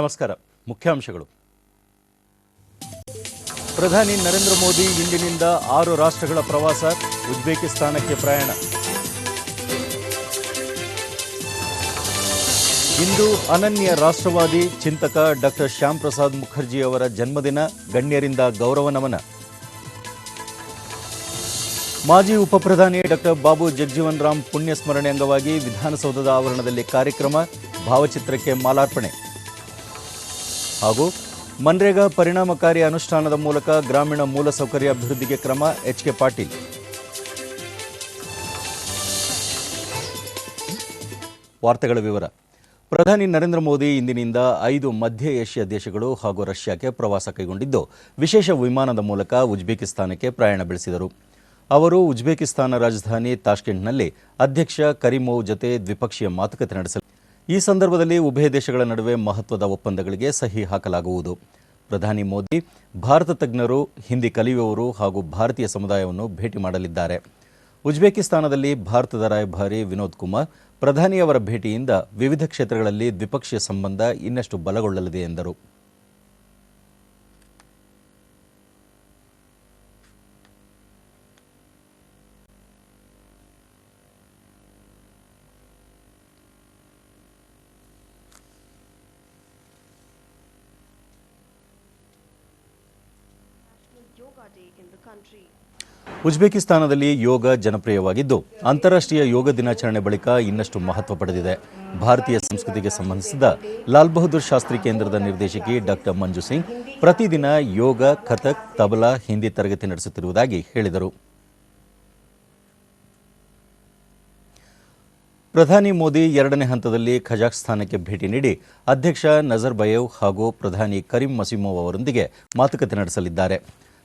ನಮಸ್ಕಾರ. ಮುಖ್ಯಾಂಶಗಳು. ಪ್ರಧಾನಿ ನರೇಂದ್ರ ಮೋದಿ ಇಂದಿನಿಂದ 6 ರಾಷ್ಟ್ರಗಳ ಪ್ರವಾಸ, ಉಜ್ಬೇಕಿಸ್ತಾನಕ್ಕೆ ಪ್ರಯಾಣ. ಇಂದು ಅನನ್ಯ ರಾಷ್ಟ್ರವಾದಿ ಚಿಂತಕ ಡಾಕ್ಟರ್ ಶ್ಯಾಮ್ ಪ್ರಸಾದ್ ಮುಖರ್ಜಿ ಅವರ ಜನ್ಮದಿನ, ಗಣ್ಯರಿಂದ ಗೌರವ ನಮನ. ಮಾಜಿ ಉಪಪ್ರಧಾನಿ ಡಾಕ್ಟರ್ ಬಾಬು ಜಗಜೀವನ್ ರಾಮ್ ಪುಣ್ಯ ಸ್ಮರಣೆ ಅಂಗವಾಗಿ ವಿಧಾನಸೌಧದ ಆವರಣದಲ್ಲಿ ಕಾರ್ಯಕ್ರಮ, ಭಾವಚಿತ್ರಕ್ಕೆ ಮಾಲಾರ್ಪಣೆ. ಹಾಗೂ ಮನ್ರೇಗಾ ಪರಿಣಾಮಕಾರಿ ಅನುಷ್ಠಾನದ ಮೂಲಕ ಗ್ರಾಮೀಣ ಮೂಲಸೌಕರ್ಯ ಅಭಿವೃದ್ಧಿಗೆ ಕ್ರಮ, ಎಚ್.ಕೆ. ಪಾಟೀಲ್. ವಾರ್ತೆಗಳ ವಿವರ. ಪ್ರಧಾನಿ ನರೇಂದ್ರ ಮೋದಿ ಇಂದಿನಿಂದ 5 ಮಧ್ಯ ಏಷ್ಯಾ ದೇಶಗಳು ಹಾಗೂ ರಷ್ಯಾಕ್ಕೆ ಪ್ರವಾಸ ಕೈಗೊಂಡಿದ್ದು, ವಿಶೇಷ ವಿಮಾನದ ಮೂಲಕ ಉಜ್ಬೇಕಿಸ್ತಾನಕ್ಕೆ ಪ್ರಯಾಣ ಬೆಳೆಸಿದರು. ಅವರು ಉಜ್ಬೇಕಿಸ್ತಾನ ರಾಜಧಾನಿ ತಾಷ್ಕೆಂಟ್ನಲ್ಲಿ ಅಧ್ಯಕ್ಷ ಕರಿಮೋವ್ ಜೊತೆ ದ್ವಿಪಕ್ಷೀಯ ಮಾತುಕತೆ ನಡೆಸಲಿದ್ದಾರೆ. ಈ ಸಂದರ್ಭದಲ್ಲಿ ಉಭಯ ದೇಶಗಳ ನಡುವೆ ಮಹತ್ವದ ಒಪ್ಪಂದಗಳಿಗೆ ಸಹಿ ಹಾಕಲಾಗುವುದು. ಪ್ರಧಾನಿ ಮೋದಿ ಭಾರತ ತಜ್ಞರು, ಹಿಂದಿ ಕಲಿಯುವವರು ಹಾಗೂ ಭಾರತೀಯ ಸಮುದಾಯವನ್ನು ಭೇಟಿ ಮಾಡಲಿದ್ದಾರೆ. ಉಜ್ಬೇಕಿಸ್ತಾನದಲ್ಲಿ ಭಾರತದ ರಾಯಭಾರಿ ವಿನೋದ್ ಕುಮಾರ್ ಪ್ರಧಾನಿಯವರ ಭೇಟಿಯಿಂದ ವಿವಿಧ ಕ್ಷೇತ್ರಗಳಲ್ಲಿ ದ್ವಿಪಕ್ಷೀಯ ಸಂಬಂಧ ಇನ್ನಷ್ಟು ಬಲಗೊಳ್ಳಲಿದೆ ಎಂದರು. ಉಜ್ಬೇಕಿಸ್ತಾನದಲ್ಲಿ ಯೋಗ ಜನಪ್ರಿಯವಾಗಿದ್ದು, ಅಂತಾರಾಷ್ಟ್ರೀಯ ಯೋಗ ದಿನಾಚರಣೆ ಬಳಿಕ ಇನ್ನಷ್ಟು ಮಹತ್ವ ಪಡೆದಿದೆ. ಭಾರತೀಯ ಸಂಸ್ಕೃತಿಗೆ ಸಂಬಂಧಿಸಿದ ಲಾಲ್ ಬಹದ್ದೂರ್ ಶಾಸ್ತ್ರಿ ಕೇಂದ್ರದ ನಿರ್ದೇಶಕಿ ಡಾಕ್ಟರ್ ಮಂಜು ಸಿಂಗ್ ಪ್ರತಿದಿನ ಯೋಗ, ಕಥಕ್, ತಬಲಾ, ಹಿಂದಿ ತರಗತಿ ನಡೆಸುತ್ತಿರುವುದಾಗಿ ಹೇಳಿದರು. ಪ್ರಧಾನಿ ಮೋದಿ 2ನೇ ಹಂತದಲ್ಲಿ ಕಜಾಕ್ಸ್ತಾನಕ್ಕೆ ಭೇಟಿ ನೀಡಿ ಅಧ್ಯಕ್ಷ ನಜರ್ಬಯೇವ್ ಹಾಗೂ ಪ್ರಧಾನಿ ಕರೀಂ ಮಸೀಮೋವ್ ಅವರೊಂದಿಗೆ ಮಾತುಕತೆ ನಡೆಸಲಿದ್ದಾರೆ.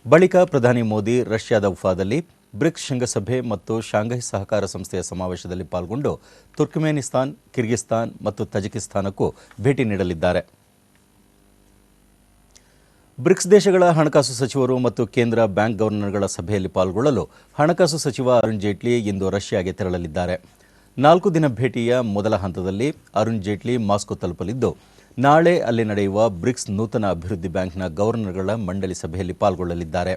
ಬಳಿಕ ಪ್ರಧಾನಿ ಮೋದಿ ರಷ್ಯಾದ ಉಫಾದಲ್ಲಿ ಬ್ರಿಕ್ಸ್ ಶೃಂಗಸಭೆ ಮತ್ತು ಶಾಂಘೈ ಸಹಕಾರ ಸಂಸ್ಥೆಯ ಸಮಾವೇಶದಲ್ಲಿ ಪಾಲ್ಗೊಂಡು ತುರ್ಕಮೇನಿಸ್ತಾನ್, ಕಿರ್ಗಿಸ್ತಾನ್ ಮತ್ತು ತಜಿಕಿಸ್ತಾನಕ್ಕೂ ಭೇಟಿ ನೀಡಲಿದ್ದಾರೆ. ಬ್ರಿಕ್ಸ್ ದೇಶಗಳ ಹಣಕಾಸು ಸಚಿವರು ಮತ್ತು ಕೇಂದ್ರ ಬ್ಯಾಂಕ್ ಗವರ್ನರ್ಗಳ ಸಭೆಯಲ್ಲಿ ಪಾಲ್ಗೊಳ್ಳಲು ಹಣಕಾಸು ಸಚಿವ ಅರುಣ್ ಜೇಟ್ಲಿ ಇಂದು ರಷ್ಯಾಗೆ ತೆರಳಲಿದ್ದಾರೆ. 4 ದಿನ ಭೇಟಿಯ ಮೊದಲ ಹಂತದಲ್ಲಿ ಅರುಣ್ ಜೇಟ್ಲಿ ಮಾಸ್ಕೋ ತಲುಪಲಿದ್ದು, ನಾಳೆ ಅಲ್ಲಿ ನಡೆಯುವ ಬ್ರಿಕ್ಸ್ ನೂತನ ಅಭಿವೃದ್ಧಿ ಬ್ಯಾಂಕ್ನ ಗವರ್ನರ್ಗಳ ಮಂಡಳಿ ಸಭೆಯಲ್ಲಿ ಪಾಲ್ಗೊಳ್ಳಲಿದ್ದಾರೆ.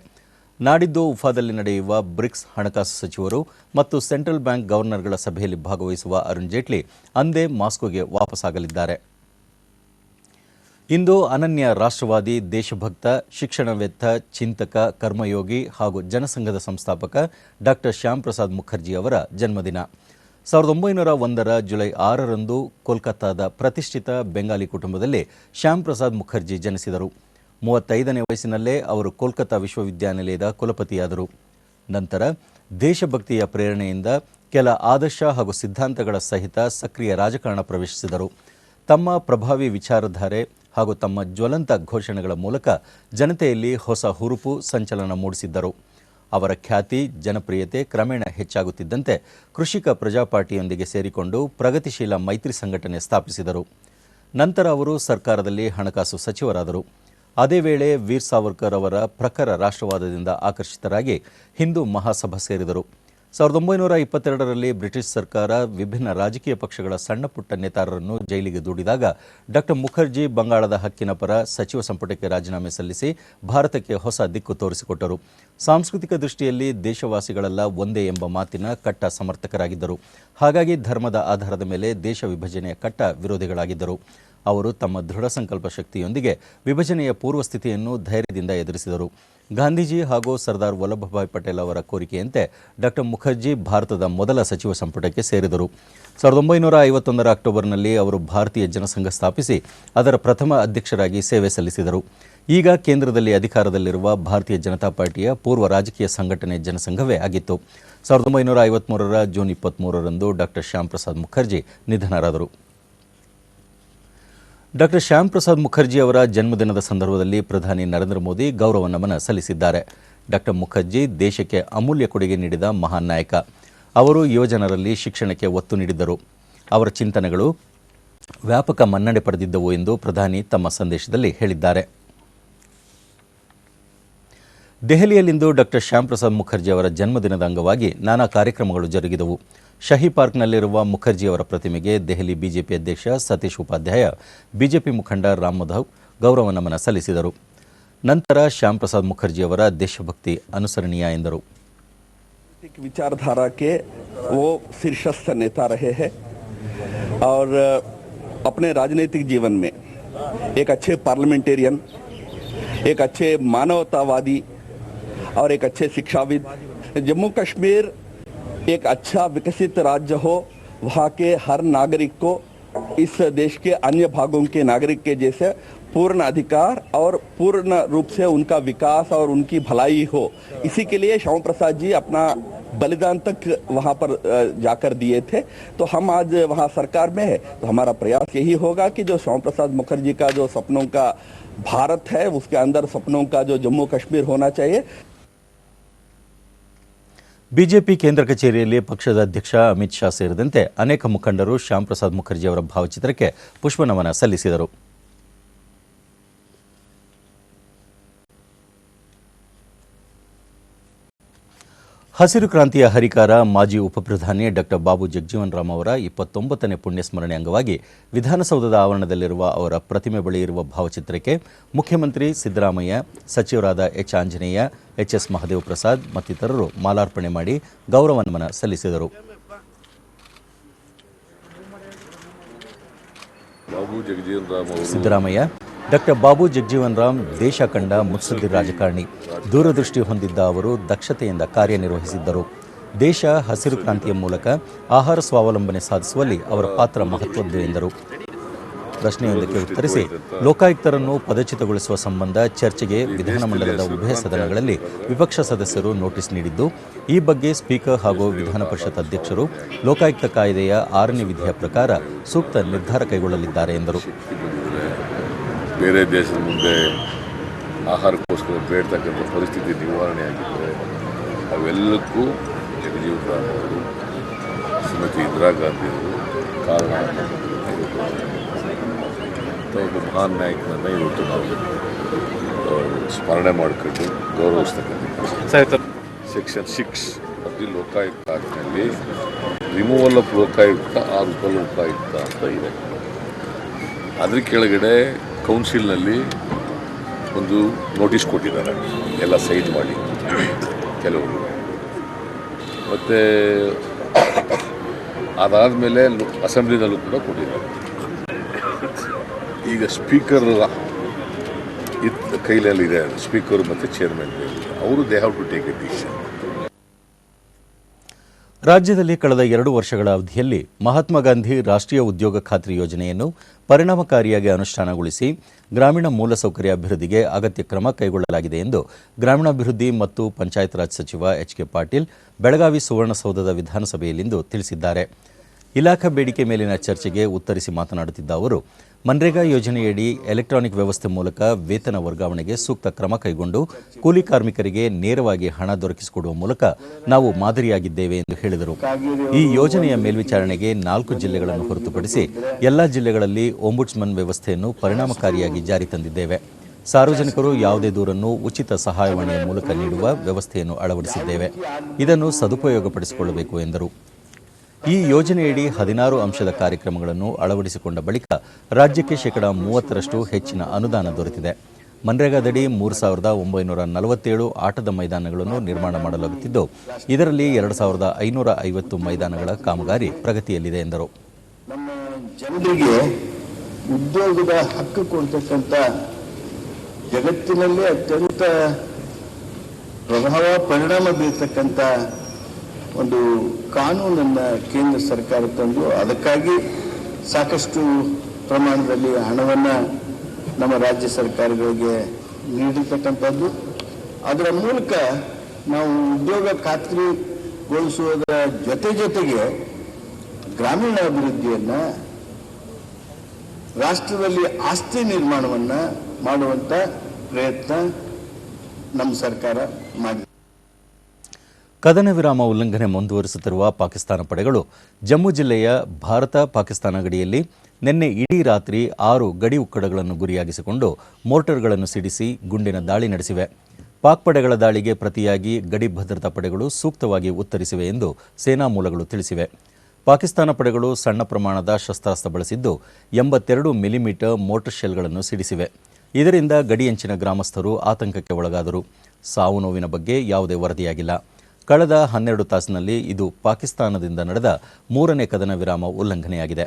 ನಾಡಿದ್ದು ಉಫಾದಲ್ಲಿ ನಡೆಯುವ ಬ್ರಿಕ್ಸ್ ಹಣಕಾಸು ಸಚಿವರು ಮತ್ತು ಸೆಂಟ್ರಲ್ ಬ್ಯಾಂಕ್ ಗವರ್ನರ್ಗಳ ಸಭೆಯಲ್ಲಿ ಭಾಗವಹಿಸುವ ಅರುಣ್ ಜೇಟ್ಲಿ ಅಂದೇ ಮಾಸ್ಕೋಗೆ ವಾಪಸ್ಸಾಗಲಿದ್ದಾರೆ. ಇಂದು ಅನನ್ಯ ರಾಷ್ಟ್ರವಾದಿ, ದೇಶಭಕ್ತ, ಶಿಕ್ಷಣವೇತ್ತ, ಚಿಂತಕ, ಕರ್ಮಯೋಗಿ ಹಾಗೂ ಜನಸಂಘದ ಸಂಸ್ಥಾಪಕ ಡಾಕ್ಟರ್ ಶ್ಯಾಮ್ ಪ್ರಸಾದ್ ಮುಖರ್ಜಿ ಅವರ ಜನ್ಮದಿನ. 1901ರ ಜುಲೈ 6ರಂದು ಕೋಲ್ಕತ್ತಾದ ಪ್ರತಿಷ್ಠಿತ ಬೆಂಗಾಲಿ ಕುಟುಂಬದಲ್ಲಿ ಶ್ಯಾಮ್ ಪ್ರಸಾದ್ ಮುಖರ್ಜಿ ಜನಿಸಿದರು. 35ನೇ ವಯಸ್ಸಿನಲ್ಲೇ ಅವರು ಕೋಲ್ಕತ್ತಾ ವಿಶ್ವವಿದ್ಯಾನಿಲಯದ ಕುಲಪತಿಯಾದರು. ನಂತರ ದೇಶಭಕ್ತಿಯ ಪ್ರೇರಣೆಯಿಂದ ಕೆಲ ಆದರ್ಶ ಹಾಗೂ ಸಿದ್ಧಾಂತಗಳ ಸಹಿತ ಸಕ್ರಿಯ ರಾಜಕಾರಣ ಪ್ರವೇಶಿಸಿದರು. ತಮ್ಮ ಪ್ರಭಾವಿ ವಿಚಾರಧಾರೆ ಹಾಗೂ ತಮ್ಮ ಜ್ವಲಂತ ಘೋಷಣೆಗಳ ಮೂಲಕ ಜನತೆಯಲ್ಲಿ ಹೊಸ ಹುರುಪು, ಸಂಚಲನ ಮೂಡಿಸಿದ್ದರು. ಅವರ ಖ್ಯಾತಿ, ಜನಪ್ರಿಯತೆ ಕ್ರಮೇಣ ಹೆಚ್ಚಾಗುತ್ತಿದ್ದಂತೆ ಕೃಷಿಕ ಪ್ರಜಾಪಾರ್ಟಿಯೊಂದಿಗೆ ಸೇರಿಕೊಂಡು ಪ್ರಗತಿಶೀಲ ಮೈತ್ರಿ ಸಂಘಟನೆ ಸ್ಥಾಪಿಸಿದರು. ನಂತರ ಅವರು ಸರ್ಕಾರದಲ್ಲಿ ಹಣಕಾಸು ಸಚಿವರಾದರು. ಅದೇ ವೇಳೆ ವೀರ್ ಸಾವರ್ಕರ್ ಅವರ ಪ್ರಖರ ರಾಷ್ಟ್ರವಾದದಿಂದ ಆಕರ್ಷಿತರಾಗಿ ಹಿಂದೂ ಮಹಾಸಭಾ ಸೇರಿದರು. 1922ರಲ್ಲಿ ಬ್ರಿಟಿಷ್ ಸರ್ಕಾರ ವಿಭಿನ್ನ ರಾಜಕೀಯ ಪಕ್ಷಗಳ ಸಣ್ಣ ಪುಟ್ಟ ನೇತಾರರನ್ನು ಜೈಲಿಗೆ ದೂಡಿದಾಗ ಡಾಕ್ಟರ್ ಮುಖರ್ಜಿ ಬಂಗಾಳದ ಹಕ್ಕಿನ ಪರ ಸಚಿವ ಸಂಪುಟಕ್ಕೆ ರಾಜೀನಾಮೆ ಸಲ್ಲಿಸಿ ಭಾರತಕ್ಕೆ ಹೊಸ ದಿಕ್ಕು ತೋರಿಸಿಕೊಟ್ಟರು. ಸಾಂಸ್ಕೃತಿಕ ದೃಷ್ಟಿಯಲ್ಲಿ ದೇಶವಾಸಿಗಳೆಲ್ಲ ಒಂದೇ ಎಂಬ ಮಾತಿನ ಕಟ್ಟ ಸಮರ್ಥಕರಾಗಿದ್ದರು. ಹಾಗಾಗಿ ಧರ್ಮದ ಆಧಾರದ ಮೇಲೆ ದೇಶ ವಿಭಜನೆಯ ಕಟ್ಟ ವಿರೋಧಿಗಳಾಗಿದ್ದರು. ಅವರು ತಮ್ಮ ದೃಢ ಸಂಕಲ್ಪ ಶಕ್ತಿಯೊಂದಿಗೆ ವಿಭಜನೆಯ ಪೂರ್ವಸ್ಥಿತಿಯನ್ನು ಧೈರ್ಯದಿಂದ ಎದುರಿಸಿದರು. ಗಾಂಧೀಜಿ ಹಾಗೂ ಸರ್ದಾರ್ ವಲ್ಲಭಭಾಯ್ ಪಟೇಲ್ ಅವರ ಕೋರಿಕೆಯಂತೆ ಡಾಕ್ಟರ್ ಮುಖರ್ಜಿ ಭಾರತದ ಮೊದಲ ಸಚಿವ ಸಂಪುಟಕ್ಕೆ ಸೇರಿದರು. 1951ರ ಅಕ್ಟೋಬರ್ನಲ್ಲಿ ಅವರು ಭಾರತೀಯ ಜನಸಂಘ ಸ್ಥಾಪಿಸಿ ಅದರ ಪ್ರಥಮ ಅಧ್ಯಕ್ಷರಾಗಿ ಸೇವೆ ಸಲ್ಲಿಸಿದರು. ಈಗ ಕೇಂದ್ರದಲ್ಲಿ ಅಧಿಕಾರದಲ್ಲಿರುವ ಭಾರತೀಯ ಜನತಾ ಪಾರ್ಟಿಯ ಪೂರ್ವ ರಾಜಕೀಯ ಸಂಘಟನೆ ಜನಸಂಘವೇ ಆಗಿತ್ತು. 1953ರ ಜೂನ್ 23ರಂದು ಡಾಕ್ಟರ್ ಶ್ಯಾಮ್ ಪ್ರಸಾದ್ ಮುಖರ್ಜಿ ನಿಧನರಾದರು. ಡಾಕ್ಟರ್ ಶ್ಯಾಮ್ ಪ್ರಸಾದ್ ಮುಖರ್ಜಿ ಅವರ ಜನ್ಮದಿನದ ಸಂದರ್ಭದಲ್ಲಿ ಪ್ರಧಾನಿ ನರೇಂದ್ರ ಮೋದಿ ಗೌರವ ನಮನ ಸಲ್ಲಿಸಿದ್ದಾರೆ. ಡಾಕ್ಟರ್ ಮುಖರ್ಜಿ ದೇಶಕ್ಕೆ ಅಮೂಲ್ಯ ಕೊಡುಗೆ ನೀಡಿದ ಮಹಾನ್ ನಾಯಕ. ಅವರು ಯುವಜನರಲ್ಲಿ ಶಿಕ್ಷಣಕ್ಕೆ ಒತ್ತು ನೀಡಿದ್ದರು. ಅವರ ಚಿಂತನೆಗಳು ವ್ಯಾಪಕ ಮನ್ನಣೆ ಪಡೆದಿದ್ದವು ಎಂದು ಪ್ರಧಾನಿ ತಮ್ಮ ಸಂದೇಶದಲ್ಲಿ ಹೇಳಿದ್ದಾರೆ. ದೆಹಲಿಯಲ್ಲಿಂದು ಡಾಕ್ಟರ್ ಶ್ಯಾಮ್ ಪ್ರಸಾದ್ ಮುಖರ್ಜಿ ಅವರ ಜನ್ಮದಿನದ ಅಂಗವಾಗಿ ನಾನಾ ಕಾರ್ಯಕ್ರಮಗಳು ಜರುಗಿದವು. ಶಹಿ ಪಾರ್ಕ್ನಲ್ಲಿರುವ ಮುಖರ್ಜಿಯವರ ಪ್ರತಿಮೆಗೆ ದೆಹಲಿ ಬಿಜೆಪಿ ಅಧ್ಯಕ್ಷ ಸತೀಶ್ ಉಪಾಧ್ಯಾಯ, ಬಿಜೆಪಿ ಮುಖಂಡ ರಾಮ್ ಮಾಧವ್ ಗೌರವ ನಮನ ಸಲ್ಲಿಸಿದರು. ನಂತರ ಶ್ಯಾಮ್ ಪ್ರಸಾದ್ ಮುಖರ್ಜಿಯವರ ದೇಶಭಕ್ತಿ ಅನುಸರಣೀಯ ಎಂದರು. विचारधारा के वो शीर्षस्थ नेता रहे हैं और अपने राजनीतिक जीवन में एक अच्छे पार्लियामेंटेरियन, एक अच्छे मानवतावादी और एक अच्छे शिक्षाविद. जम्मू कश्मीर एक अच्छा विकसित राज्य हो, वहाँ के हर नागरिक को इस देश के अन्य भागों के नागरिक के जैसे पूर्ण अधिकार और पूर्ण रूप से उनका विकास और उनकी भलाई हो, इसी के लिए श्याम प्रसाद जी अपना बलिदान तक वहाँ पर जाकर दिए थे. तो हम आज वहाँ सरकार में है, तो हमारा प्रयास यही होगा कि जो श्याम प्रसाद मुखर्जी का जो सपनों का भारत है, उसके अंदर सपनों का जो जम्मू कश्मीर होना चाहिए. ಬಿಜೆಪಿ ಕೇಂದ್ರ ಕಚೇರಿಯಲ್ಲಿ ಪಕ್ಷದ ಅಧ್ಯಕ್ಷ ಅಮಿತ್ ಶಾ ಸೇರಿದಂತೆ ಅನೇಕ ಮುಖಂಡರು ಶ್ಯಾಮ್ ಪ್ರಸಾದ್ ಮುಖರ್ಜಿ ಅವರ ಭಾವಚಿತ್ರಕ್ಕೆ ಪುಷ್ಪನಮನ ಸಲ್ಲಿಸಿದರು. ಹಸಿರು ಕ್ರಾಂತಿಯ ಹರಿಕಾರ ಮಾಜಿ ಉಪಪ್ರಧಾನಿ ಡಾಕ್ಟರ್ ಬಾಬು ಜಗಜೀವನ್ ರಾಮ್ ಅವರ 29ನೇ ಪುಣ್ಯಸ್ಮರಣೆ ಅಂಗವಾಗಿ ವಿಧಾನಸೌಧದ ಆವರಣದಲ್ಲಿರುವ ಅವರ ಪ್ರತಿಮೆ ಬಳಿ ಇರುವ ಭಾವಚಿತ್ರಕ್ಕೆ ಮುಖ್ಯಮಂತ್ರಿ ಸಿದ್ದರಾಮಯ್ಯ, ಸಚಿವರಾದ ಎಚ್ ಆಂಜನೇಯ, ಎಚ್ಎಸ್ ಮಹದೇವ್ ಪ್ರಸಾದ್ ಮತ್ತಿತರರು ಮಾಲಾರ್ಪಣೆ ಮಾಡಿ ಗೌರವ ನಮನ ಸಲ್ಲಿಸಿದರು. ಸಿದ್ದರಾಮಯ್ಯ, ಡಾಕ್ಟರ್ ಬಾಬು ಜಗಜೀವನ್ ರಾಮ್ ದೇಶ ಕಂಡ ಮುತ್ಸದ್ದಿ ರಾಜಕಾರಣಿ. ದೂರದೃಷ್ಟಿ ಹೊಂದಿದ್ದ ಅವರು ದಕ್ಷತೆಯಿಂದ ಕಾರ್ಯನಿರ್ವಹಿಸಿದ್ದರು. ದೇಶ ಹಸಿರು ಕ್ರಾಂತಿಯ ಮೂಲಕ ಆಹಾರ ಸ್ವಾವಲಂಬನೆ ಸಾಧಿಸುವಲ್ಲಿ ಅವರ ಪಾತ್ರ ಮಹತ್ವದ್ದು ಎಂದರು. ಪ್ರಶ್ನೆಯೊಂದಕ್ಕೆ ಉತ್ತರಿಸಿ, ಲೋಕಾಯುಕ್ತರನ್ನು ಪದಚ್ಯುತಗೊಳಿಸುವ ಸಂಬಂಧ ಚರ್ಚೆಗೆ ವಿಧಾನಮಂಡಲದ ಉಭಯ ಸದನಗಳಲ್ಲಿ ವಿಪಕ್ಷ ಸದಸ್ಯರು ನೋಟಿಸ್ ನೀಡಿದ್ದು, ಈ ಬಗ್ಗೆ ಸ್ಪೀಕರ್ ಹಾಗೂ ವಿಧಾನ ಪರಿಷತ್ ಅಧ್ಯಕ್ಷರು ಲೋಕಾಯುಕ್ತ ಕಾಯ್ದೆಯ 6ನೇ ವಿಧಿಯ ಪ್ರಕಾರ ಸೂಕ್ತ ನಿರ್ಧಾರ ಕೈಗೊಳ್ಳಲಿದ್ದಾರೆ ಎಂದರು. ಬೇರೆ ದೇಶದ ಮುಂದೆ ಆಹಾರಕ್ಕೋಸ್ಕರ ಬೇಡ್ತಕ್ಕಂಥ ಪರಿಸ್ಥಿತಿ ನಿವಾರಣೆ ಆಗಿದ್ದರೆ ಅವೆಲ್ಲಕ್ಕೂ ಜಗಜೀವನ್ ರಾಮ್ ಅವರು, ಶ್ರೀಮತಿ ಇಂದಿರಾ ಗಾಂಧಿ ಅವರು ಕಾರಣ. ಒಬ್ಬ ಮಹಾನ್ ನಾಯಕನನ್ನು ಇವತ್ತು ನಾವು ಸ್ಮರಣೆ ಮಾಡಿಕೊಂಡು ಗೌರವಿಸ್ತಕ್ಕಂಥ ಸೆಕ್ಷನ್ 6 ಆಫ್ ದಿ ಲೋಕಾಯುಕ್ತ ಆಕ್ಟ್ನಲ್ಲಿ removal of Lokayukta or Upalokayukta ಅಂತ ಇದೆ. ಅದ್ರ ಕೆಳಗಡೆ ಕೌನ್ಸಿಲ್ನಲ್ಲಿ ಒಂದು ನೋಟಿಸ್ ಕೊಟ್ಟಿದ್ದಾರೆ, ಎಲ್ಲ ಸೈನ್ ಮಾಡಿ ಕೆಲವರು. ಮತ್ತು ಅದಾದಮೇಲೆ ಅಸೆಂಬ್ಲಿನಲ್ಲೂ ಕೂಡ ಕೊಟ್ಟಿದ್ದಾರೆ. ಈಗ ಸ್ಪೀಕರ್ ಕೈಲಲ್ಲಿದೆ, ಸ್ಪೀಕರ್ ಮತ್ತು ಚೇರ್ಮನ್ ಅವರು they have to take a decision. ರಾಜ್ಯದಲ್ಲಿ ಕಳೆದ 2 ವರ್ಷಗಳ ಅವಧಿಯಲ್ಲಿ ಮಹಾತ್ಮ ಗಾಂಧಿ ರಾಷ್ಟ್ರೀಯ ಉದ್ಯೋಗ ಖಾತ್ರಿ ಯೋಜನೆಯನ್ನು ಪರಿಣಾಮಕಾರಿಯಾಗಿ ಅನುಷ್ಠಾನಗೊಳಿಸಿ ಗ್ರಾಮೀಣ ಮೂಲಸೌಕರ್ಯ ಅಭಿವೃದ್ಧಿಗೆ ಅಗತ್ಯ ಕ್ರಮ ಕೈಗೊಳ್ಳಲಾಗಿದೆ ಎಂದು ಗ್ರಾಮೀಣಾಭಿವೃದ್ಧಿ ಮತ್ತು ಪಂಚಾಯತ್ ರಾಜ್ ಸಚಿವ ಎಚ್ ಕೆ ಪಾಟೀಲ್ ಬೆಳಗಾವಿ ಸುವರ್ಣಸೌಧದ ವಿಧಾನಸಭೆಯಲ್ಲಿಂದು ತಿಳಿಸಿದ್ದಾರೆ. ಇಲಾಖಾ ಬೇಡಿಕೆ ಮೇಲಿನ ಚರ್ಚೆಗೆ ಉತ್ತರಿಸಿ ಮಾತನಾಡುತ್ತಿದ್ದ ಅವರು, ಮನ್ರೇಗಾ ಯೋಜನೆಯಡಿ ಎಲೆಕ್ಟ್ರಾನಿಕ್ ವ್ಯವಸ್ಥೆ ಮೂಲಕ ವೇತನ ವರ್ಗಾವಣೆಗೆ ಸೂಕ್ತ ಕ್ರಮ ಕೈಗೊಂಡು ಕೂಲಿ ಕಾರ್ಮಿಕರಿಗೆ ನೇರವಾಗಿ ಹಣ ದೊರಕಿಸಿಕೊಡುವ ಮೂಲಕ ನಾವು ಮಾದರಿಯಾಗಿದ್ದೇವೆ ಎಂದು ಹೇಳಿದರು. ಈ ಯೋಜನೆಯ ಮೇಲ್ವಿಚಾರಣೆಗೆ 4 ಜಿಲ್ಲೆಗಳನ್ನು ಹೊರತುಪಡಿಸಿ ಎಲ್ಲ ಜಿಲ್ಲೆಗಳಲ್ಲಿ ಓಂಬುಡ್ಸ್ಮನ್ ವ್ಯವಸ್ಥೆಯನ್ನು ಪರಿಣಾಮಕಾರಿಯಾಗಿ ಜಾರಿ ತಂದಿದ್ದೇವೆ. ಸಾರ್ವಜನಿಕರು ಯಾವುದೇ ದೂರನ್ನು ಉಚಿತ ಸಹಾಯವಾಣಿಯ ಮೂಲಕ ನೀಡುವ ವ್ಯವಸ್ಥೆಯನ್ನು ಅಳವಡಿಸಿದ್ದೇವೆ. ಇದನ್ನು ಸದುಪಯೋಗಪಡಿಸಿಕೊಳ್ಳಬೇಕು ಎಂದರು. ಈ ಯೋಜನೆಯಡಿ 16 ಅಂಶದ ಕಾರ್ಯಕ್ರಮಗಳನ್ನು ಅಳವಡಿಸಿಕೊಂಡ ಬಳಿಕ ರಾಜ್ಯಕ್ಕೆ ಶೇಕಡಾ 30ರಷ್ಟು ಹೆಚ್ಚಿನ ಅನುದಾನ ದೊರೆತಿದೆ. ಮನ್ರೇಗಾದಡಿ 3947 ಆಟದ ಮೈದಾನಗಳನ್ನು ನಿರ್ಮಾಣ ಮಾಡಲಾಗುತ್ತಿದ್ದು, ಇದರಲ್ಲಿ 2550 ಮೈದಾನಗಳ ಕಾಮಗಾರಿ ಪ್ರಗತಿಯಲ್ಲಿದೆ ಎಂದರು. ನಮ್ಮ ಜನರಿಗೆ ಉದ್ಯೋಗದ ಹಕ್ಕು ಕೊಡ್ತಕ್ಕಂಥ ಜಗತ್ತಿನಲ್ಲೇ ಅತ್ಯಂತ ಪರಿಣಾಮ ಬೀರ್ತಕ್ಕಂಥ ಒಂದು ಕಾನೂನನ್ನು ಕೇಂದ್ರ ಸರ್ಕಾರ ತಂದು ಅದಕ್ಕಾಗಿ ಸಾಕಷ್ಟು ಪ್ರಮಾಣದಲ್ಲಿ ಹಣವನ್ನು ನಮ್ಮ ರಾಜ್ಯ ಸರ್ಕಾರಗಳಿಗೆ ನೀಡಿರ್ತಕ್ಕಂಥದ್ದು. ಅದರ ಮೂಲಕ ನಾವು ಉದ್ಯೋಗ ಖಾತ್ರಿಗೊಳಿಸುವುದರ ಜೊತೆಗೆ ಗ್ರಾಮೀಣ ಅಭಿವೃದ್ಧಿಯನ್ನು, ರಾಷ್ಟ್ರದಲ್ಲಿ ಆಸ್ತಿ ನಿರ್ಮಾಣವನ್ನು ಮಾಡುವಂಥ ಪ್ರಯತ್ನ ನಮ್ಮ ಸರ್ಕಾರ ಮಾಡಿದೆ. ಕದನ ವಿರಾಮ ಉಲ್ಲಂಘನೆ ಮುಂದುವರಿಸುತ್ತಿರುವ ಪಾಕಿಸ್ತಾನ ಪಡೆಗಳು ಜಮ್ಮು ಜಿಲ್ಲೆಯ ಭಾರತ-ಪಾಕಿಸ್ತಾನ ಗಡಿಯಲ್ಲಿ ನಿನ್ನೆ ಇಡೀ ರಾತ್ರಿ 6 ಗಡಿ ಉಕ್ಕಡಗಳನ್ನು ಗುರಿಯಾಗಿಸಿಕೊಂಡು ಮೋರ್ಟರ್ಗಳನ್ನು ಸಿಡಿಸಿ ಗುಂಡಿನ ದಾಳಿ ನಡೆಸಿವೆ. ಪಾಕ್ ಪಡೆಗಳ ದಾಳಿಗೆ ಪ್ರತಿಯಾಗಿ ಗಡಿ ಭದ್ರತಾ ಪಡೆಗಳು ಸೂಕ್ತವಾಗಿ ಉತ್ತರಿಸಿವೆ ಎಂದು ಸೇನಾ ಮೂಲಗಳು ತಿಳಿಸಿವೆ. ಪಾಕಿಸ್ತಾನ ಪಡೆಗಳು ಸಣ್ಣ ಪ್ರಮಾಣದ ಶಸ್ತ್ರಾಸ್ತ್ರ ಬಳಸಿದ್ದು 82 ಮಿಲಿಮೀಟರ್ ಮೋಟರ್ ಶೆಲ್ಗಳನ್ನು ಸಿಡಿಸಿವೆ. ಇದರಿಂದ ಗಡಿಯಂಚಿನ ಗ್ರಾಮಸ್ಥರು ಆತಂಕಕ್ಕೆ ಒಳಗಾದರು. ಸಾವು ನೋವಿನ ಬಗ್ಗೆ ಯಾವುದೇ ವರದಿಯಾಗಿಲ್ಲ. ಕಳೆದ 12 ತಾಸಿನಲ್ಲಿ ಇದು ಪಾಕಿಸ್ತಾನದಿಂದ ನಡೆದ 3ನೇ ಕದನ ವಿರಾಮ ಉಲ್ಲಂಘನೆಯಾಗಿದೆ.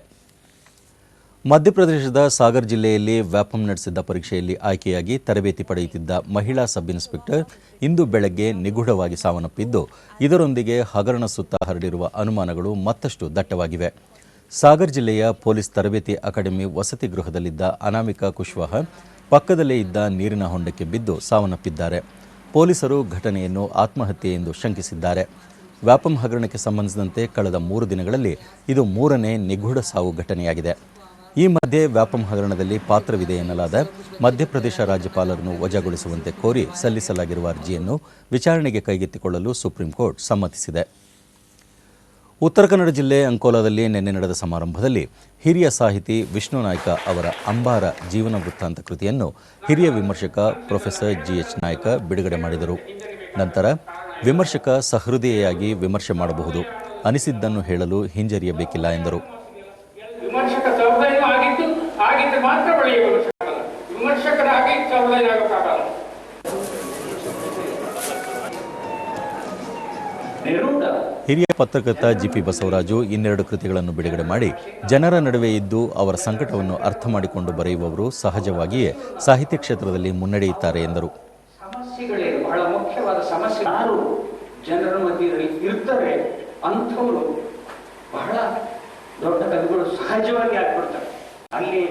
ಮಧ್ಯಪ್ರದೇಶದ ಸಾಗರ್ ಜಿಲ್ಲೆಯಲ್ಲಿ ವ್ಯಾಪಂ ನಡೆಸಿದ್ದ ಪರೀಕ್ಷೆಯಲ್ಲಿ ಆಯ್ಕೆಯಾಗಿ ತರಬೇತಿ ಪಡೆಯುತ್ತಿದ್ದ ಮಹಿಳಾ ಸಬ್ ಇನ್ಸ್ಪೆಕ್ಟರ್ ಇಂದು ಬೆಳಗ್ಗೆ ನಿಗೂಢವಾಗಿ ಸಾವನ್ನಪ್ಪಿದ್ದು, ಇದರೊಂದಿಗೆ ಹಗರಣ ಸುತ್ತ ಹರಡಿರುವ ಅನುಮಾನಗಳು ಮತ್ತಷ್ಟು ದಟ್ಟವಾಗಿವೆ. ಸಾಗರ್ ಜಿಲ್ಲೆಯ ಪೊಲೀಸ್ ತರಬೇತಿ ಅಕಾಡೆಮಿ ವಸತಿ ಗೃಹದಲ್ಲಿದ್ದ ಅನಾಮಿಕಾ ಕುಶ್ವಾಹ ಪಕ್ಕದಲ್ಲೇ ಇದ್ದ ನೀರಿನ ಹೊಂಡಕ್ಕೆ ಬಿದ್ದು ಸಾವನ್ನಪ್ಪಿದ್ದಾರೆ. ಪೊಲೀಸರು ಘಟನೆಯನ್ನು ಆತ್ಮಹತ್ಯೆ ಎಂದು ಶಂಕಿಸಿದ್ದಾರೆ. ವ್ಯಾಪಂ ಹಗರಣಕ್ಕೆ ಸಂಬಂಧಿಸಿದಂತೆ ಕಳೆದ 3 ದಿನಗಳಲ್ಲಿ ಇದು 3ನೇ ನಿಗೂಢ ಸಾವು ಘಟನೆಯಾಗಿದೆ. ಈ ಮಧ್ಯೆ ವ್ಯಾಪಂ ಹಗರಣದಲ್ಲಿ ಪಾತ್ರವಿದೆ ಎನ್ನಲಾದ ಮಧ್ಯಪ್ರದೇಶ ರಾಜ್ಯಪಾಲರನ್ನು ವಜಾಗೊಳಿಸುವಂತೆ ಕೋರಿ ಸಲ್ಲಿಸಲಾಗಿರುವ ಅರ್ಜಿಯನ್ನು ವಿಚಾರಣೆಗೆ ಕೈಗೆತ್ತಿಕೊಳ್ಳಲು ಸುಪ್ರೀಂ ಕೋರ್ಟ್ ಸಮ್ಮತಿಸಿದೆ. ಉತ್ತರ ಕನ್ನಡ ಜಿಲ್ಲೆ ಅಂಕೋಲಾದಲ್ಲಿ ನಿನ್ನೆ ನಡೆದ ಸಮಾರಂಭದಲ್ಲಿ ಹಿರಿಯ ಸಾಹಿತಿ ವಿಷ್ಣು ನಾಯ್ಕ ಅವರ ಅಂಬಾರ ಜೀವನ ವೃತ್ತಾಂತ ಕೃತಿಯನ್ನು ಹಿರಿಯ ವಿಮರ್ಶಕ ಪ್ರೊಫೆಸರ್ GH ನಾಯ್ಕ ಬಿಡುಗಡೆ ಮಾಡಿದರು. ನಂತರ ವಿಮರ್ಶಕ ಸಹೃದಯಿಯಾಗಿ ವಿಮರ್ಶೆ ಮಾಡಬಹುದು, ಅನಿಸಿದ್ದನ್ನು ಹೇಳಲು ಹಿಂಜರಿಯಬೇಕಿಲ್ಲ ಎಂದರು. ವಿಮರ್ಶಕ ಸಹೃದಯ ಆಗಿದ್ದು ಮಾತ್ರ ಒಳ್ಳೆಯ ವಿಮರ್ಶಕರಾಗಿ ಸಹೃದಯ ಆಗೋಕ್ಕಾಗಲ್ಲ. ಹಿರಿಯ ಪತ್ರಕರ್ತ GP ಬಸವರಾಜು 2 ಕೃತಿಗಳನ್ನು ಬಿಡುಗಡೆ ಮಾಡಿ, ಜನರ ನಡುವೆ ಇದ್ದು ಅವರ ಸಂಕಟವನ್ನು ಅರ್ಥ ಮಾಡಿಕೊಂಡು ಬರೆಯುವವರು ಸಹಜವಾಗಿಯೇ ಸಾಹಿತ್ಯ ಕ್ಷೇತ್ರದಲ್ಲಿ ಮುನ್ನಡೆಯುತ್ತಾರೆ ಎಂದರು. ಸಮಸ್ಯೆಗಳೇ ಬಹಳ ಮುಖ್ಯವಾದ ಸಮಸ್ಯೆ. ಯಾರು ಜನರ ಮಧ್ಯದಲ್ಲಿ ಇರ್ತಾರೆ ಅಂಥವರು ಬಹಳ ದೊಡ್ಡ ಕವಿಗಳು ಸಹಜವಾಗಿ ಆಗ್ಬಿಡ್ತಾರೆ. ಅಲ್ಲಿ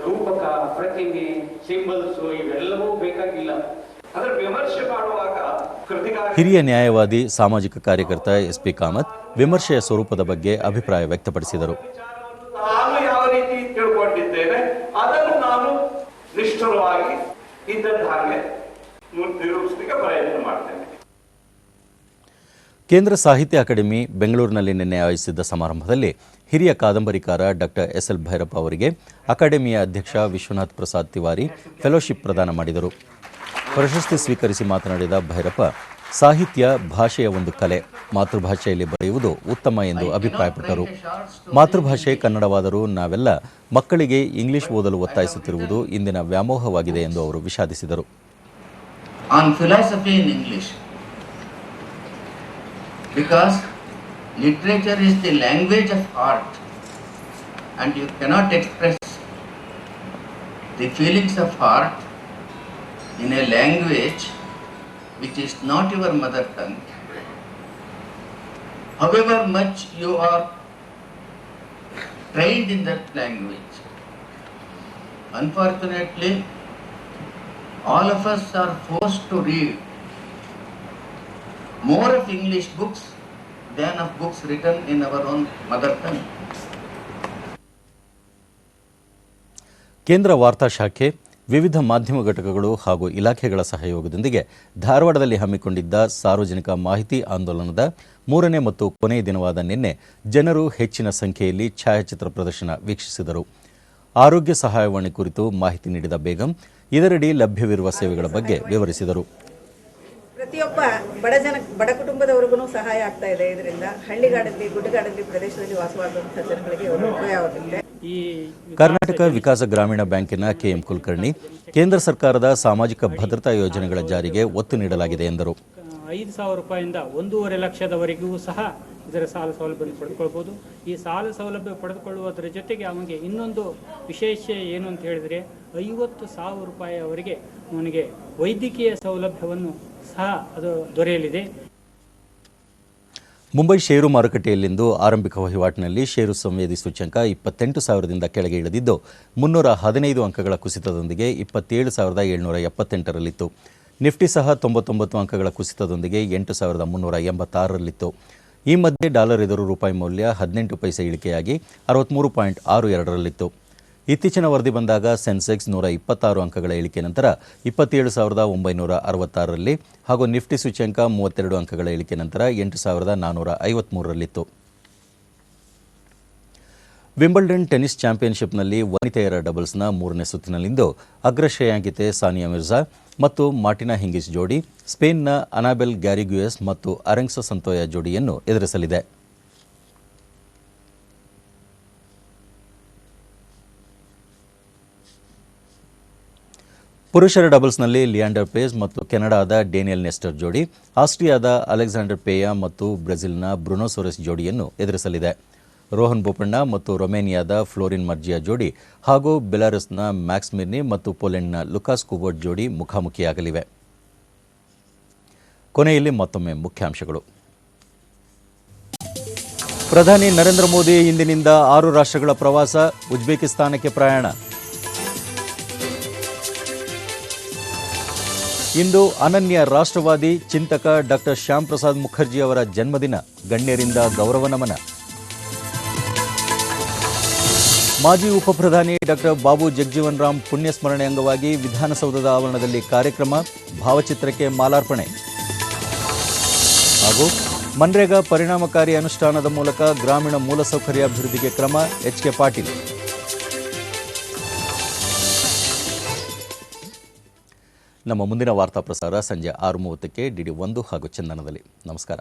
ರೂಪಕ, ಪ್ರತಿಮೆ, ಸಿಂಬಲ್ಸು ಇವೆಲ್ಲವೂ ಬೇಕಾಗಿಲ್ಲ. ಅದರ ವಿಮರ್ಶೆ ಮಾಡುವಾಗ ಹಿರಿಯ ನ್ಯಾಯವಾದಿ, ಸಾಮಾಜಿಕ ಕಾರ್ಯಕರ್ತ SP ಕಾಮತ್ ವಿಮರ್ಶೆಯ ಸ್ವರೂಪದ ಬಗ್ಗೆ ಅಭಿಪ್ರಾಯ ವ್ಯಕ್ತಪಡಿಸಿದರು. ನಾನು ಯಾವ ರೀತಿ ತಿಳ್ಕೊಂಡಿದ್ದೇನೆ ಅದನ್ನು ನಾನು ನಿಷ್ಠುರವಾಗಿ ಇದ್ದಂತ ಹಾಗೆ ನಿರೂಪಿಸಲಿಕ್ಕೆ ಪ್ರಯತ್ನ ಮಾಡ್ತೇನೆ. ಕೇಂದ್ರ ಸಾಹಿತ್ಯ ಅಕಾಡೆಮಿ ಬೆಂಗಳೂರಿನಲ್ಲಿ ನಿನ್ನೆ ಆಯೋಜಿಸಿದ್ದ ಸಮಾರಂಭದಲ್ಲಿ ಹಿರಿಯ ಕಾದಂಬರಿಕಾರ ಡಾಕ್ಟರ್ SL ಭೈರಪ್ಪ ಅವರಿಗೆ ಅಕಾಡೆಮಿಯ ಅಧ್ಯಕ್ಷ ವಿಶ್ವನಾಥ್ ಪ್ರಸಾದ್ ತಿವಾರಿ ಫೆಲೋಶಿಪ್ ಪ್ರದಾನ ಮಾಡಿದರು. ಪ್ರಶಸ್ತಿ ಸ್ವೀಕರಿಸಿ ಮಾತನಾಡಿದ ಭೈರಪ್ಪ, ಸಾಹಿತ್ಯ ಭಾಷೆಯ ಒಂದು ಕಲೆ, ಮಾತೃಭಾಷೆಯಲ್ಲಿ ಬರೆಯುವುದು ಉತ್ತಮ ಎಂದು ಅಭಿಪ್ರಾಯಪಟ್ಟರು. ಮಾತೃಭಾಷೆ ಕನ್ನಡವಾದರೂ ನಾವೆಲ್ಲ ಮಕ್ಕಳಿಗೆ ಇಂಗ್ಲಿಷ್ ಓದಲು ಒತ್ತಾಯಿಸುತ್ತಿರುವುದು ಇಂದಿನ ವ್ಯಾಮೋಹವಾಗಿದೆ ಎಂದು ಅವರು ವಿಷಾದಿಸಿದರು. On philosophy in English, because literature is the language of art and you cannot express the feelings of art in a language which is not your mother tongue. However much you are trained in that language, unfortunately all of us are forced to read more of English books than of books written in our own mother tongue. ಕೇಂದ್ರ ವಾರ್ತಾ ಶಾಖೆ, ವಿವಿಧ ಮಾಧ್ಯಮ ಘಟಕಗಳು ಹಾಗೂ ಇಲಾಖೆಗಳ ಸಹಯೋಗದೊಂದಿಗೆ ಧಾರವಾಡದಲ್ಲಿ ಹಮ್ಮಿಕೊಂಡಿದ್ದ ಸಾರ್ವಜನಿಕ ಮಾಹಿತಿ ಆಂದೋಲನದ 3ನೇ ಮತ್ತು ಕೊನೆಯ ದಿನವಾದ ನಿನ್ನೆ ಜನರು ಹೆಚ್ಚಿನ ಸಂಖ್ಯೆಯಲ್ಲಿ ಛಾಯಾಚಿತ್ರ ಪ್ರದರ್ಶನ ವೀಕ್ಷಿಸಿದರು. ಆರೋಗ್ಯ ಸಹಾಯವಾಣಿ ಕುರಿತು ಮಾಹಿತಿ ನೀಡಿದ ಬೇಗಂ ಇದರಡಿ ಲಭ್ಯವಿರುವ ಸೇವೆಗಳ ಬಗ್ಗೆ ವಿವರಿಸಿದರು. ಪ್ರತಿಯೊಬ್ಬ ಬಡ ಕುಟುಂಬದವರಿಗೂ ಸಹಾಯ ಆಗ್ತಾ ಇದೆ. ಇದರಿಂದ ಹಳ್ಳಿಗಾಡಲ್ಲಿ, ಗುಡ್ಡಗಾಡಲ್ಲಿ ಪ್ರದೇಶದಲ್ಲಿ ವಾಸವಾಗುವಂತಹ ಜನಗಳಿಗೆ ಉಪಯೋಗವಾಗುತ್ತೆ. ಕರ್ನಾಟಕ ವಿಕಾಸ ಗ್ರಾಮೀಣ ಬ್ಯಾಂಕಿನ KM ಕುಲಕರ್ಣಿ, ಕೇಂದ್ರ ಸರ್ಕಾರದ ಸಾಮಾಜಿಕ ಭದ್ರತಾ ಯೋಜನೆಗಳ ಜಾರಿಗೆ ಒತ್ತು ನೀಡಲಾಗಿದೆ ಎಂದರು. 5,000 ರೂಪಾಯಿಂದ 1.5 ಲಕ್ಷದವರೆಗೂ ಸಹ ಇದರ ಸಾಲ ಸೌಲಭ್ಯವನ್ನು ಪಡೆದುಕೊಳ್ಬೋದು. ಈ ಸಾಲ ಸೌಲಭ್ಯ ಪಡೆದುಕೊಳ್ಳುವುದರ ಜೊತೆಗೆ ಅವನಿಗೆ ಇನ್ನೊಂದು ವಿಶೇಷ ಏನು ಅಂತ ಹೇಳಿದರೆ 50,000 ರೂಪಾಯಿವರೆಗೆ ಅವನಿಗೆ ವೈದ್ಯಕೀಯ ಸೌಲಭ್ಯವನ್ನು ಸಹ ಅದು ದೊರೆಯಲಿದೆ. ಮುಂಬೈ ಷೇರು ಮಾರುಕಟ್ಟೆಯಲ್ಲಿಂದು ಆರಂಭಿಕ ವಹಿವಾಟಿನಲ್ಲಿ ಷೇರು ಸಂವೇದಿ ಸೂಚ್ಯಂಕ 28,000ದಿಂದ ಕೆಳಗೆ ಇಳಿದಿದ್ದು 315 ಅಂಕಗಳ ಕುಸಿತದೊಂದಿಗೆ 27,778ರಲ್ಲಿತ್ತು. ನಿಫ್ಟಿ ಸಹ 99 ಅಂಕಗಳ ಕುಸಿತದೊಂದಿಗೆ 8,386ರಲ್ಲಿತ್ತು. ಈ ಮಧ್ಯೆ ಡಾಲರ್ ಎದುರು ರೂಪಾಯಿ ಮೌಲ್ಯ 18 ಪೈಸೆ ಇಳಿಕೆಯಾಗಿ 63.62ರಲ್ಲಿತ್ತು. ಇತ್ತೀಚಿನ ವರದಿ ಬಂದಾಗ ಸೆನ್ಸೆಕ್ಸ್ 126 ಅಂಕಗಳ ಇಳಿಕೆ ನಂತರ 27,966ರಲ್ಲಿ ಹಾಗೂ ನಿಫ್ಟಿ ಸೂಚ್ಯಂಕ 32 ಅಂಕಗಳ ಇಳಿಕೆ ನಂತರ 8,453ರಲ್ಲಿತ್ತು. ವಿಂಬಲ್ಡನ್ ಟೆನ್ನಿಸ್ ಚಾಂಪಿಯನ್ಶಿಪ್ನಲ್ಲಿ ವನಿತೆಯರ ಡಬಲ್ಸ್ನ 3ನೇ ಸುತ್ತಿನಲ್ಲಿಂದು ಅಗ್ರಶ್ರೇಯಾಂಕಿತೆ ಸಾನಿಯಾ ಮಿರ್ಜಾ ಮತ್ತು ಮಾರ್ಟಿನಾ ಹಿಂಗಿಸ್ ಜೋಡಿ ಸ್ಪೇನ್ನ ಅನಾಬೆಲ್ ಗ್ಯಾರಿಗ್ಯೂಯಸ್ ಮತ್ತು ಅರೆಂಗ್ಸ ಸಂತೋಯ ಜೋಡಿಯನ್ನು ಎದುರಿಸಲಿದೆ. ಪುರುಷರ ಡಬಲ್ಸ್ನಲ್ಲಿ ಲಿಯಾಂಡರ್ ಪೇಸ್ ಮತ್ತು ಕೆನಡಾದ ಡೇನಿಯಲ್ ನೆಸ್ಟರ್ ಜೋಡಿ ಆಸ್ಟ್ರಿಯಾದ ಅಲೆಕ್ಸಾಂಡರ್ ಪೇಯಾ ಮತ್ತು ಬ್ರೆಜಿಲ್ನ ಬ್ರುನೋ ಸೋರೆಸ್ ಜೋಡಿಯನ್ನು ಎದುರಿಸಲಿದೆ. ರೋಹನ್ ಬೋಪಣ್ಣ ಮತ್ತು ರೊಮೇನಿಯಾದ ಫ್ಲೋರಿನ್ ಮರ್ಜಿಯಾ ಜೋಡಿ ಹಾಗೂ ಬೆಲಾರಸ್ನ ಮ್ಯಾಕ್ಸ್ ಮಿರ್ನಿ ಮತ್ತು ಪೋಲೆಂಡ್ನ ಲುಕಾಸ್ ಕುಬೋಟ್ ಜೋಡಿ ಮುಖಾಮುಖಿಯಾಗಲಿವೆ. ಕೊನೆಯಲ್ಲಿ ಮತ್ತೊಮ್ಮೆ ಮುಖ್ಯಾಂಶಗಳು. ಪ್ರಧಾನಿ ನರೇಂದ್ರ ಮೋದಿ ಇಂದಿನಿಂದ 6 ರಾಷ್ಟ್ರಗಳ ಪ್ರವಾಸ, ಉಜ್ಬೇಕಿಸ್ತಾನಕ್ಕೆ ಪ್ರಯಾಣ. ಇಂದು ಅನನ್ಯ ರಾಷ್ಟ್ರವಾದಿ ಚಿಂತಕ ಡಾಕ್ಟರ್ ಶ್ಯಾಮ್ ಪ್ರಸಾದ್ ಮುಖರ್ಜಿ ಅವರ ಜನ್ಮದಿನ, ಗಣ್ಯರಿಂದ ಗೌರವ ನಮನ. ಮಾಜಿ ಉಪಪ್ರಧಾನಿ ಡಾಕ್ಟರ್ ಬಾಬು ಜಗಜೀವನ್ ರಾಮ್ ಪುಣ್ಯಸ್ಮರಣೆ ಅಂಗವಾಗಿ ವಿಧಾನಸೌಧದ ಆವರಣದಲ್ಲಿ ಕಾರ್ಯಕ್ರಮ, ಭಾವಚಿತ್ರಕ್ಕೆ ಮಾಲಾರ್ಪಣೆ. ಹಾಗೂ ಮನ್ರೇಗಾ ಪರಿಣಾಮಕಾರಿ ಅನುಷ್ಠಾನದ ಮೂಲಕ ಗ್ರಾಮೀಣ ಮೂಲಸೌಕರ್ಯಾಭಿವೃದ್ಧಿಗೆ ಕ್ರಮ, ಎಚ್.ಕೆ. ಪಾಟೀಲ್. ನಮ್ಮ ಮುಂದಿನ ವಾರ್ತಾ ಪ್ರಸಾರ ಸಂಜೆ 6:30ಕ್ಕೆ ಡಿ1 ಹಾಗೂ ಚಂದನದಲ್ಲಿ. ನಮಸ್ಕಾರ.